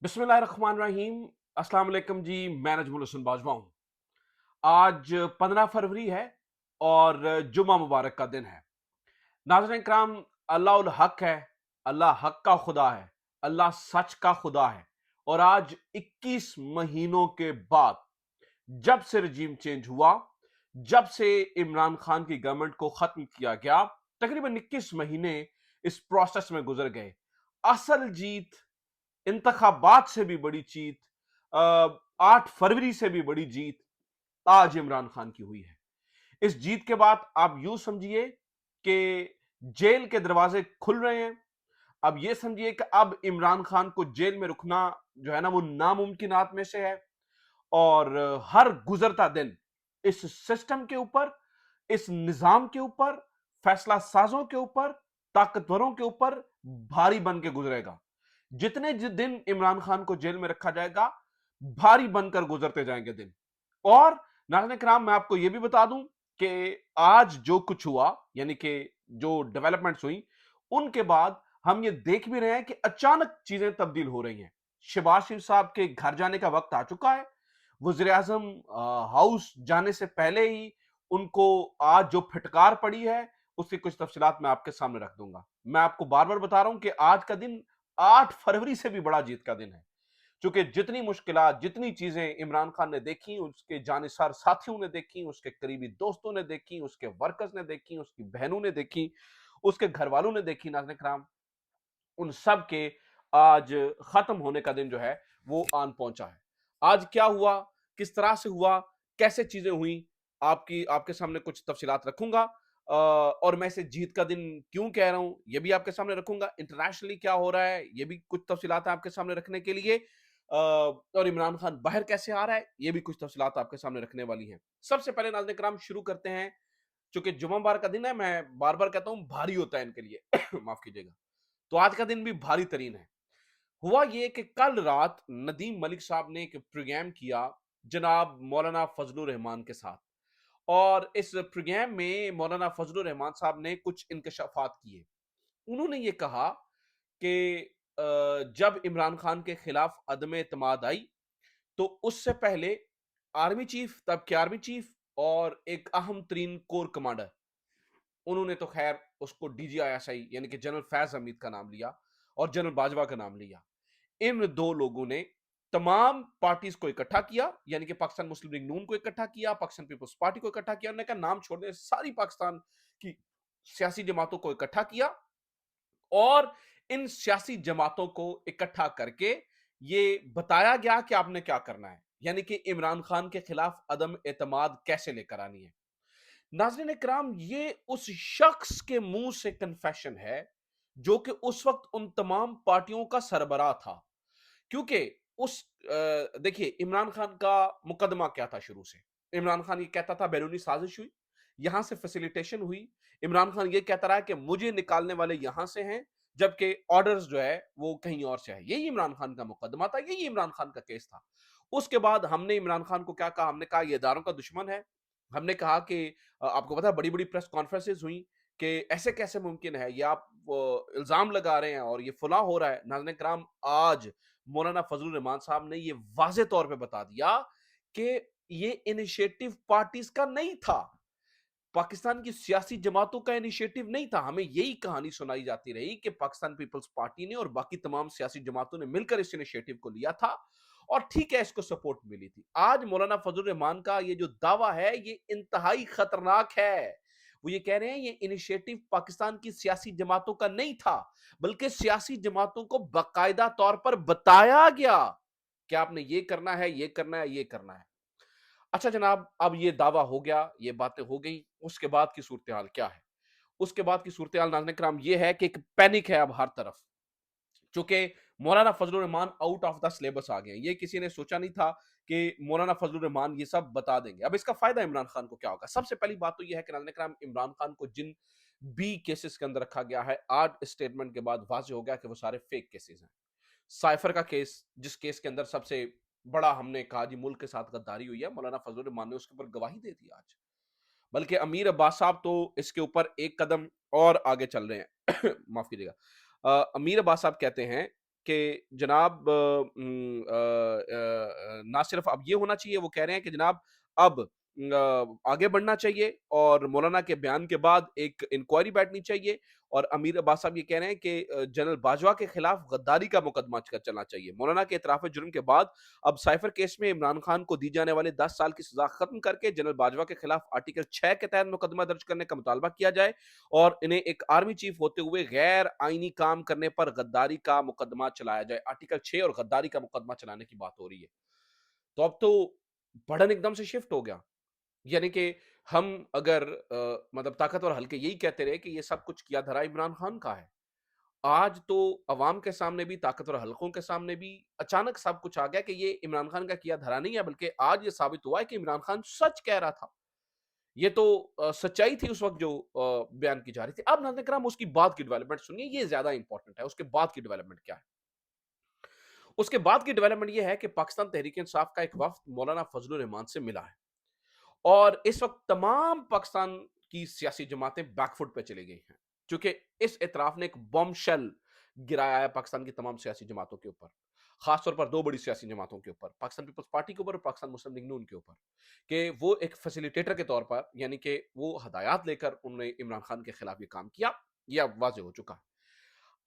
बिस्मिल्लाहिर्रहमानिर्रहीम। अस्सलाम वालेकुम जी, मैं नजमुल हसन बाजवा हूँ। आज 15 फरवरी है और जुम्मा मुबारक का दिन है। नाज़रीन इकराम, अल्लाह उल हक है, अल्लाह हक का खुदा है, अल्लाह सच का खुदा है। और आज 21 महीनों के बाद जब से रजीम चेंज हुआ, जब से इमरान खान की गवर्नमेंट को खत्म किया गया, तकरीबन 21 महीने इस प्रोसेस में गुजर गए। असल जीत, इंतखाबात से भी बड़ी जीत, 8 फरवरी से भी बड़ी जीत आज इमरान खान की हुई है। इस जीत के बाद आप यूं समझिए कि जेल के दरवाजे खुल रहे हैं। अब ये समझिए कि अब इमरान खान को जेल में रुकना जो है ना, वो नामुमकिनात में से है। और हर गुजरता दिन इस सिस्टम के ऊपर, इस निजाम के ऊपर, फैसला साजों के ऊपर, ताकतवरों के ऊपर भारी बन के गुजरेगा। जितने दिन इमरान खान को जेल में रखा जाएगा, भारी बनकर गुजरते जाएंगे दिन। और नाज़रीन किराम, मैं आपको यह भी बता दूं कि आज जो कुछ हुआ, यानी कि जो डेवलपमेंट्स हुई, उनके बाद हम ये देख भी रहे हैं कि अचानक चीजें तब्दील हो रही हैं। शहबाज शरीफ साहब के घर जाने का वक्त आ चुका है। वजीर आजम हाउस जाने से पहले ही उनको आज जो फटकार पड़ी है, उसकी कुछ तफसीलात मैं आपके सामने रख दूंगा। मैं आपको बार बार बता रहा हूं कि आज का दिन 8 फरवरी से भी बड़ा जीत का दिन है। क्योंकि जितनी मुश्किलात, जितनी चीजें इमरान खान ने देखी, उसके जानिसार साथियों ने देखी, उसके करीबी दोस्तों ने देखी, उसके वर्कर्स ने देखी, उसकी बहनों ने देखी, उसके घर वालों ने देखी, नाज़रीन किराम, उन सब के आज खत्म होने का दिन जो है वो आन पहुंचा है। आज क्या हुआ, किस तरह से हुआ, कैसे चीजें हुई, आपके सामने कुछ तफसीलात रखूंगा। और मैं इसे जीत का दिन क्यों कह रहा हूं, ये भी आपके सामने रखूंगा। इंटरनेशनली क्या हो रहा है, ये भी कुछ तफसीलात है आपके सामने रखने के लिए। और इमरान खान बाहर कैसे आ रहा है, ये भी कुछ तफसीलात आपके सामने रखने वाली हैं। सबसे पहले नाज़रीन किराम, शुरू करते हैं। चूंकि जुम्मा बार का दिन है, मैं बार बार कहता हूं भारी होता है इनके लिए माफ कीजिएगा, तो आज का दिन भी भारी तरीन है। हुआ ये कि कल रात नदीम मलिक साहब ने एक प्रोग्राम किया जनाब मौलाना फजलुर रहमान के साथ। और इस प्रोग्राम में मौलाना फजलुर रहमान साहब ने कुछ इंकशाफात किए। उन्होंने ये कहा कि जब इमरान खान के खिलाफ अदम एतमाद आई, तो उससे पहले आर्मी चीफ, तब के आर्मी चीफ और एक अहम तरीन कोर कमांडर, उन्होंने तो खैर उसको डीजीआईएसआई यानी कि जनरल फैज हमीद का नाम लिया और जनरल बाजवा का नाम लिया। इन दो लोगों ने तमाम पार्टीज को इकट्ठा किया, यानी कि पाकिस्तान मुस्लिम लीग नून को इकट्ठा किया, पाकिस्तान पीपल्स पार्टी को इकट्ठा किया। उन्होंने कहा नाम छोड़ दें, सारी पाकिस्तान की सियासी जमातों को इकट्ठा किया। और इन सियासी जमातों को इकट्ठा करके ये बताया गया कि आपने क्या करना है, यानी कि इमरान खान के खिलाफ अदम एतमाद कैसे लेकर आनी है। नाज़रीन इकराम, ये उस शख्स के मुंह से कन्फेशन है जो कि उस वक्त उन तमाम पार्टियों का सरबराह था। क्योंकि देखिए, इमरान खान का मुकदमा क्या था शुरू से। इमरान खान ये कहता था बैरूनी साजिश हुई, यहां से फैसिलिटेशन हुई। इमरान खान ये कहता रहा कि मुझे निकालने वाले यहां से हैं, जबकि ऑर्डर्स जो है वो कहीं और से है। यही इमरान खान का मुकदमा था, यही इमरान खान का केस था। उसके बाद हमने इमरान खान को क्या कहा, हमने कहा ये इदारों का दुश्मन है। हमने कहा कि आपको पता है बड़ी बड़ी प्रेस कॉन्फ्रेंसेस हुई कि ऐसे कैसे मुमकिन है, ये आप इल्जाम लगा रहे हैं और ये फुला हो रहा है। नाज़रीन कराम, आज मौलाना फजलुर रहमान साहब ने ये वाज़े तौर पे बता दिया कि ये इनिशिएटिव पार्टीज का नहीं था, पाकिस्तान की सियासी जमातों का इनिशिएटिव नहीं था। हमें यही कहानी सुनाई जाती रही कि पाकिस्तान पीपल्स पार्टी ने और बाकी तमाम सियासी जमातों ने मिलकर इस इनिशिएटिव को लिया था और ठीक है, इसको सपोर्ट मिली थी। आज मौलाना फजलुर रहमान का ये जो दावा है, ये इंतहाई खतरनाक है। वो ये कह रहे हैं ये इनिशिएटिव पाकिस्तान की सियासी जमातों का नहीं था, बल्कि सियासी जमातों को बाकायदा तौर पर बताया गया कि आपने ये करना है, ये करना है, ये करना है। अच्छा जनाब, अब ये दावा हो गया, ये बातें हो गई, उसके बाद की सूरत हाल क्या है? उसके बाद की सूरत हाल नाज़रीन किराम ये है कि एक पैनिक है अब हर तरफ। चूंकि Maulana Fazlur Rehman out of the syllabus आ गए, ये किसी ने सोचा नहीं था कि मौलाना फजलुर रहमान ये सब बता देंगे। अब इसका फायदा इमरान खान को क्या होगा? सबसे पहली बात तो ये है कि नाज़रीन किराम, इमरान खान को जिन बी केसेस के अंदर रखा गया है, आज स्टेटमेंट के बाद वाज़ेह हो गया कि वो सारे फेक केसेस हैं। साइफर का केस, जिस केस के अंदर सबसे बड़ा हमने कहा जी मुल्क के साथ गद्दारी हुई है, मौलाना फजलुर रहमान ने उसके ऊपर गवाही दे दी आज। बल्कि अमीर अब्बास साहब तो इसके ऊपर एक कदम और आगे चल रहे हैं माफ कीजिएगा। अमीर अब्बास साहब कहते हैं کہ جناب نہ صرف اب یہ ہونا چاہیے، وہ کہہ رہے ہیں کہ جناب اب آگے بڑھنا چاہیے اور مولانا کے بیان کے بعد ایک انکوائری بیٹھنی چاہیے، اور امیر عباس صاحب یہ کہہ رہے ہیں کہ جنرل باجوہ کے خلاف غداری کا مقدمہ چلنا چاہیے۔ مولانا کے اعتراف جرم کے بعد اب سائفر کیس میں عمران خان کو دی جانے والے 10 سال کی سزا ختم کر کے جنرل باجوہ کے خلاف آرٹیکل 6 کے تحت مقدمہ درج کرنے کا مطالبہ کیا جائے، اور انہیں ایک آرمی چیف ہوتے ہوئے غیر آئینی کام کرنے پر غداری کا مقدمہ چلایا جائے۔ آرٹیکل 6 اور غداری کا مقدمہ چلانے کی بات ہو رہی ہے، تو اب تو بڑھن ایک دم سے شفٹ ہو گیا۔ یعنی کہ ہم اگر مطلب طاقتور حلقے یہی کہتے رہے کہ یہ سب کچھ کیا دھرا عمران خان کا ہے، آج تو عوام کے سامنے بھی، طاقتور حلقوں کے سامنے بھی اچانک سب کچھ آ گیا کہ یہ عمران خان کا کیا دھرا نہیں ہے، بلکہ آج یہ ثابت ہوا ہے کہ عمران خان سچ کہہ رہا تھا۔ یہ تو سچائی تھی اس وقت جو بیان کی جا رہی تھی۔ اب ناظرین کرام اس کی بعد کی ڈیولپمنٹ سنیے، یہ زیادہ امپورٹنٹ ہے۔ اس کے بعد کی ڈیولپمنٹ کیا ہے؟ اس کے بعد کی ڈیولپمنٹ یہ ہے کہ پاکستان تحریک انصاف کا ایک وفد مولانا فضل الرحمان سے ملا ہے، اور اس وقت تمام پاکستان کی سیاسی جماعتیں بیک فٹ پہ چلی گئی ہیں، چونکہ اس اعتراف نے ایک بم شیل گرایا ہے پاکستان کی تمام سیاسی جماعتوں کے اوپر، خاص طور پر دو بڑی سیاسی جماعتوں کے اوپر، پاکستان پیپلز پارٹی کے اوپر اور پاکستان مسلم لیگ نون کے اوپر، کہ وہ ایک فیسیلیٹیٹر کے طور پر، یعنی کہ وہ ہدایات لے کر انہوں نے عمران خان کے خلاف یہ کام کیا، یہ اب واضح ہو چکا ہے۔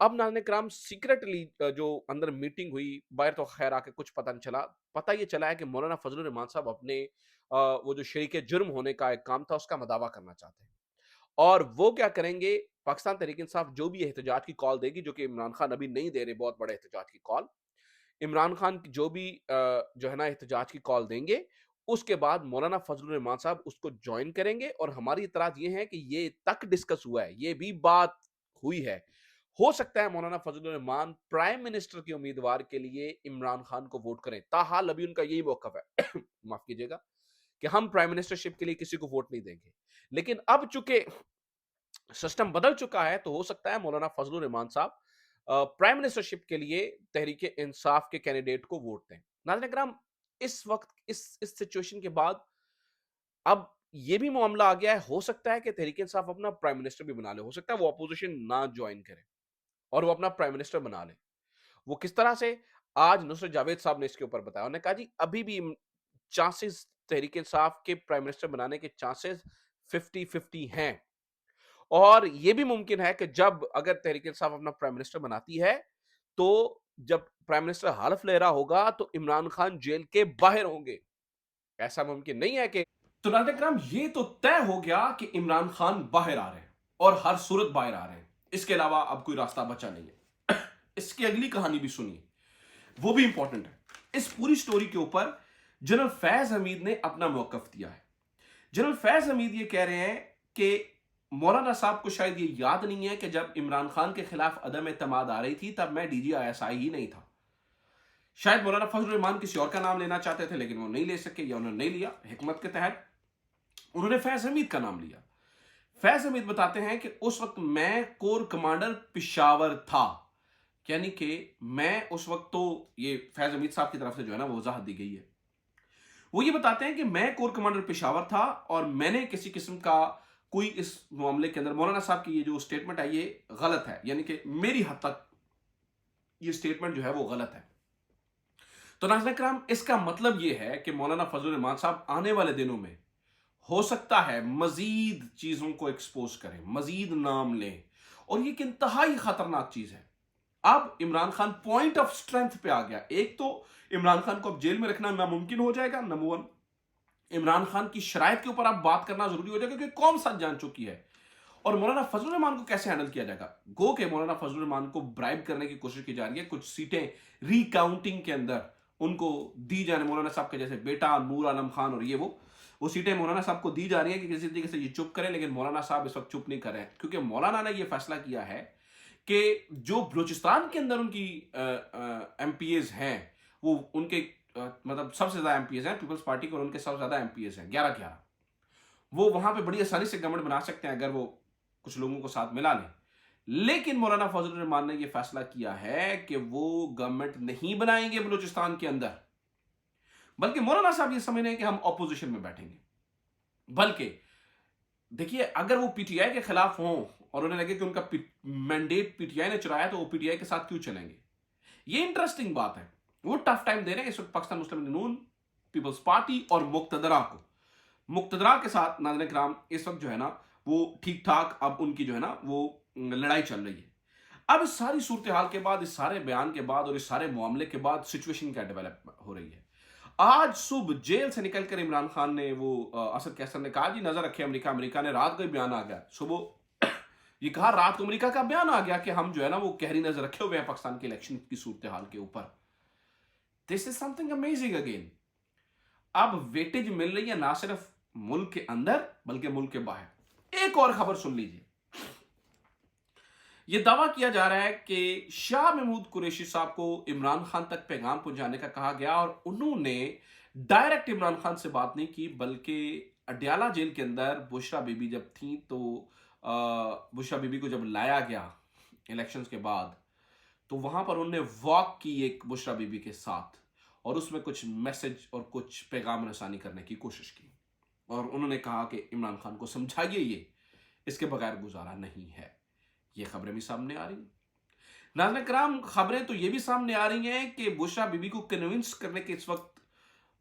اب ناظرین کرام سیکرٹلی جو اندر میٹنگ ہوئی، باہر تو خیر آ کے کچھ پتہ نہیں چلا، پتہ یہ چلا ہے کہ مولانا فضل الرحمان صاحب اپنے وہ جو شریک جرم ہونے کا ایک کام تھا اس کا مداوع کرنا چاہتے ہیں، اور وہ کیا کریں گے، پاکستان تحریک انصاف جو بھی احتجاج کی کال دے گی، جو کہ عمران خان ابھی نہیں دے رہے بہت بڑے احتجاج کی کال، عمران خان جو بھی جو ہے نا احتجاج کی کال دیں گے، اس کے بعد مولانا فضل الرحمان صاحب اس کو جوائن کریں گے، اور ہماری اطلاعات یہ ہے کہ یہ تک ڈسکس ہوا ہے، یہ بھی بات ہوئی ہے، ہو سکتا ہے مولانا فضل الرحمان پرائم منسٹر کے امیدوار کے لیے عمران خان کو ووٹ کریں، تاحال ابھی ان کا یہی موقف ہے معاف کیجیے گا، کہ ہم پرائم منسٹرشپ کے لیے کسی کو ووٹ نہیں دیں گے، لیکن اب چونکہ سسٹم بدل چکا ہے تو ہو سکتا ہے مولانا فضل الرحمان صاحب پرائم منسٹرشپ کے لیے تحریک انصاف کے کینڈیڈیٹ کو ووٹ دیں۔ ناظرین کرام اس وقت اس سچویشن کے بعد اب یہ بھی معاملہ آ گیا ہے، ہو سکتا ہے کہ تحریک انصاف اپنا پرائم منسٹر بھی بنا لے، ہو سکتا ہے وہ اپوزیشن نہ جوائن کرے اور وہ اپنا پرائم منسٹر بنا لے۔ وہ کس طرح سے؟ آج نصرت جاوید صاحب نے اس کے اوپر بتایا، انہوں نے کہا جی ابھی بھی چانسز تحریک انصاف کے پرائم منسٹر بنانے کے چانسز 50-50 ہیں، اور یہ بھی ممکن ہے کہ جب اگر تحریک انصاف اپنا پرائم منسٹر بناتی ہے تو جب پرائم منسٹر حلف لے رہا ہوگا تو عمران خان جیل کے باہر ہوں گے، ایسا ممکن نہیں ہے کہ، تو ناظرین کرام یہ تو طے ہو گیا کہ عمران خان باہر آ رہے ہیں اور ہر صورت باہر آ رہے ہیں، اس کے علاوہ اب کوئی راستہ بچا نہیں ہے۔ اس کی اگلی کہانی بھی سنیے، وہ بھی امپورٹنٹ ہے۔ اس پوری سٹوری کے اوپر جنرل فیض حمید نے اپنا موقف دیا ہے۔ جنرل فیض حمید یہ کہہ رہے ہیں کہ مولانا صاحب کو شاید یہ یاد نہیں ہے کہ جب عمران خان کے خلاف عدم اعتماد آ رہی تھی تب میں ڈی جی ISI ہی نہیں تھا، شاید مولانا فضل الرحمان کسی اور کا نام لینا چاہتے تھے لیکن وہ نہیں لے سکے، یا انہوں نے نہیں لیا، حکمت کے تحت انہوں نے فیض حمید کا نام لیا۔ فیض حمید بتاتے ہیں کہ اس وقت میں کور کمانڈر پشاور تھا، یعنی کہ میں اس وقت تو، یہ فیض حمید صاحب کی طرف سے جو ہے نا وہ وضاحت دی گئی ہے، وہ یہ بتاتے ہیں کہ میں کور کمانڈر پشاور تھا اور میں نے کسی قسم کا کوئی اس معاملے کے اندر، مولانا صاحب کی یہ جو سٹیٹمنٹ ہے یہ غلط ہے، یعنی کہ میری حد تک یہ سٹیٹمنٹ جو ہے وہ غلط ہے۔ تو ناظرین کرام اس کا مطلب یہ ہے کہ مولانا فضل الرحمان صاحب آنے والے دنوں میں ہو سکتا ہے مزید چیزوں کو ایکسپوز کریں، مزید نام لیں، اور یہ ایک انتہائی خطرناک چیز ہے۔ اب Imran Khan point of strength پہ آ گیا، ایک تو عمران خان کو اب جیل میں رکھنا ناممکن ہو جائے گا، نمبر 1، عمران خان کی شرائط کے اوپر اب بات کرنا ضروری ہو جائے گا کیونکہ قوم سچ جان چکی ہے، اور مولانا فضل الرحمان کو کیسے ہینڈل کیا جائے گا؟ گو کہ مولانا فضل الرحمان کو برائب کرنے کی کوشش کی جا رہی ہے، کچھ سیٹیں ری کاؤنٹنگ کے اندر ان کو دی جانے، مولانا صاحب کے جیسے بیٹا نور عالم خان اور وہ سیٹیں مولانا صاحب کو دی جا رہی ہیں کہ کسی طریقے سے یہ چپ کریں، لیکن مولانا صاحب اس وقت چپ نہیں کر رہے ہیں، کیونکہ مولانا نے یہ فیصلہ کیا ہے کہ جو بلوچستان کے اندر ان کی MPAs ہیں، وہ ان کے مطلب سب سے زیادہ MPAs ہیں پیپلز پارٹی کو، اور ان کے سب سے زیادہ MPAs ہیں 11 وہ وہاں پہ بڑی آسانی سے گورنمنٹ بنا سکتے ہیں اگر وہ کچھ لوگوں کو ساتھ ملا لیں، لیکن مولانا فضل الرحمان نے یہ فیصلہ کیا ہے کہ وہ گورنمنٹ نہیں بنائیں گے بلوچستان کے اندر، بلکہ مولانا صاحب یہ سمجھ رہے ہیں کہ ہم اپوزیشن میں بیٹھیں گے، بلکہ دیکھیے اگر وہ PTI کے خلاف ہوں اور انہیں لگے کہ ان کا مینڈیٹ PTI نے چرایا تو وہ PTI کے ساتھ کیوں چلیں گے؟ ये इंटरेस्टिंग बात है, वो टफ टाइम दे रहे हैं इस वक्त पाकिस्तान मुस्लिम लीग नून, पीपल्स पार्टी और मुक्तदरा को। मुक्तदरा के साथ नाज़रीन किराम इस वक्त जो है ना वो ठीक ठाक अब उनकी जो है ना वो लड़ाई चल रही है। अब इस सारी सूरत हाल के बाद, इस सारे बयान के बाद और इस सारे मामले के बाद सिचुएशन क्या डेवलप हो रही है। आज सुबह जेल से निकलकर इमरान खान ने वो असद कैसर ने कहा जी नजर रखे अमेरिका, अमेरिका ने रात को ही बयान आ गया, सुबह ये कहा रात को अमेरिका का बयान आ गया कि हम जो है ना वो गहरी नजर रखे हुए हैं पाकिस्तान के इलेक्शन की सूरत हाल के ऊपर। This is something amazing again. अब वेटेज मिल रही है ना सिर्फ मुल्क के अंदर बल्कि मुल्क के बाहर। एक और खबर सुन लीजिए। यह दावा किया जा रहा है कि शाह महमूद कुरैशी साहब को इमरान खान तक पैगाम पहुंचाने का कहा गया और उन्होंने डायरेक्ट इमरान खान से बात नहीं की, बल्कि अडयाला जेल के अंदर बुशरा बीबी जब थी तो बुशरा बीबी को जब लाया गया इलेक्शंस के बाद तो वहां पर उन्होंने वॉक की एक बुशरा बीबी के साथ और उसमें कुछ मैसेज और कुछ पैगाम रसानी करने की कोशिश की और उन्होंने कहा कि इमरान खान को समझाइए ये इसके बगैर गुजारा नहीं है। ये खबरें भी सामने आ रही हैं। नाज़रीन किराम खबरें तो ये भी सामने आ रही हैं कि बुशरा बीबी को कन्विंस करने के इस वक्त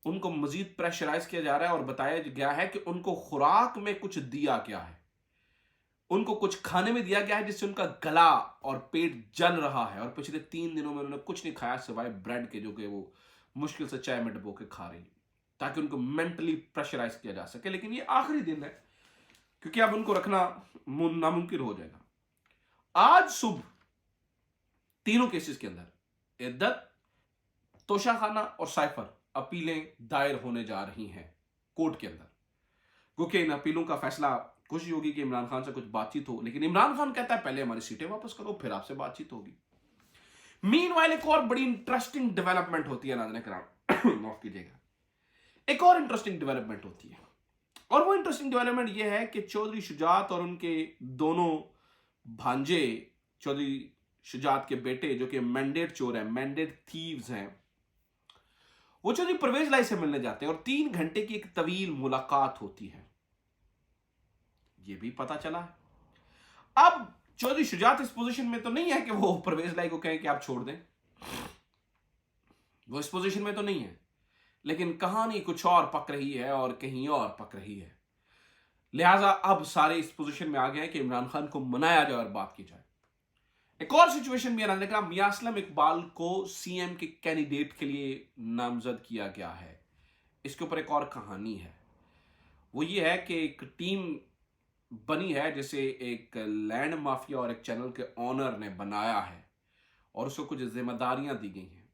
उनको मजीद प्रेशराइज किया जा रहा है और बताया गया है कि उनको खुराक में कुछ दिया गया है, उनको कुछ खाने में दिया गया है जिससे उनका गला और पेट जल रहा है और पिछले 3 दिनों में उन्होंने कुछ नहीं खाया सिवाय ब्रेड के, जो कि वो मुश्किल से चाय में डुबो के खा रही है ताकि उनको मेंटली प्रेशराइज किया जा सके। लेकिन ये आखिरी दिन है क्योंकि अब उनको रखना नामुमकिन हो जाएगा। आज सुबह तीनों केसेस के अंदर इद्दत, तोशाखाना और साइफर अपीलें दायर होने जा रही हैं कोर्ट के अंदर, क्योंकि इन अपीलों का फैसला कोशिश होगी कि इमरान खान से कुछ बातचीत हो, लेकिन इमरान खान कहता है पहले हमारी सीटें वापस करो फिर आपसे बातचीत होगी। मीनवाइल एक और बड़ी इंटरेस्टिंग डेवलपमेंट होती है नाज़रीन किराम, माफ कीजिएगा, एक और इंटरेस्टिंग डेवलपमेंट होती है और वो इंटरेस्टिंग डेवलपमेंट ये है कि चौधरी शुजात और उनके दोनों भांजे, चौधरी शुजात के बेटे जो कि मैंडेट चोर हैं, मैंडेट थीव्स हैं, वो चौधरी परवेज लाई से मिलने जाते हैं और 3 घंटे की एक तवील मुलाकात होती है, ये भी पता चला है। अब चौधरी शुजात इस पोजीशन में तो नहीं है कि वो परवेज लाई को कहें कि आप छोड़ दें, वो इस पोजीशन में तो नहीं है, लेकिन कहानी कुछ और पक रही है और कहीं और पक रही है। लिहाजा अब सारे इस पोजीशन में आ गए हैं कि इमरान खान को मनाया जाए और बात की जाए। एक और सिचुएशन भी है कि मियां असलम इकबाल को सीएम के कैंडिडेट के लिए नामजद किया गया है। इसके ऊपर एक और कहानी है, वो ये है कि एक टीम बनी है जिसे एक लैंड माफिया और एक चैनल के ऑनर ने बनाया है और उसको कुछ जिम्मेदारियां दी गई हैं।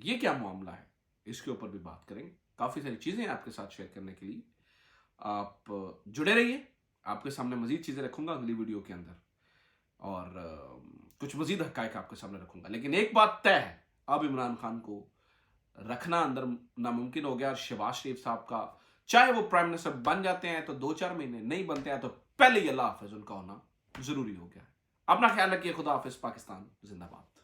ये क्या मामला है, इसके ऊपर भी बात करेंगे। काफ़ी सारी चीज़ें आपके साथ शेयर करने के लिए आप जुड़े रहिए, आपके सामने मज़ीद चीज़ें रखूंगा अगली वीडियो के अंदर और कुछ मज़ीद हक़ाइक़ आपके सामने रखूंगा। लेकिन एक बात तय है, अब इमरान खान को रखना अंदर नामुमकिन हो गया और शहबाज शरीफ साहब का चाहे वो प्राइम मिनिस्टर बन जाते हैं तो 2-4 महीने, नहीं बनते हैं तो पहले ही अल्लाह हाफ़िज़ उनका होना ज़रूरी हो गया है। अपना ख्याल रखिए, खुदा हाफ़िज़, पाकिस्तान जिंदाबाद।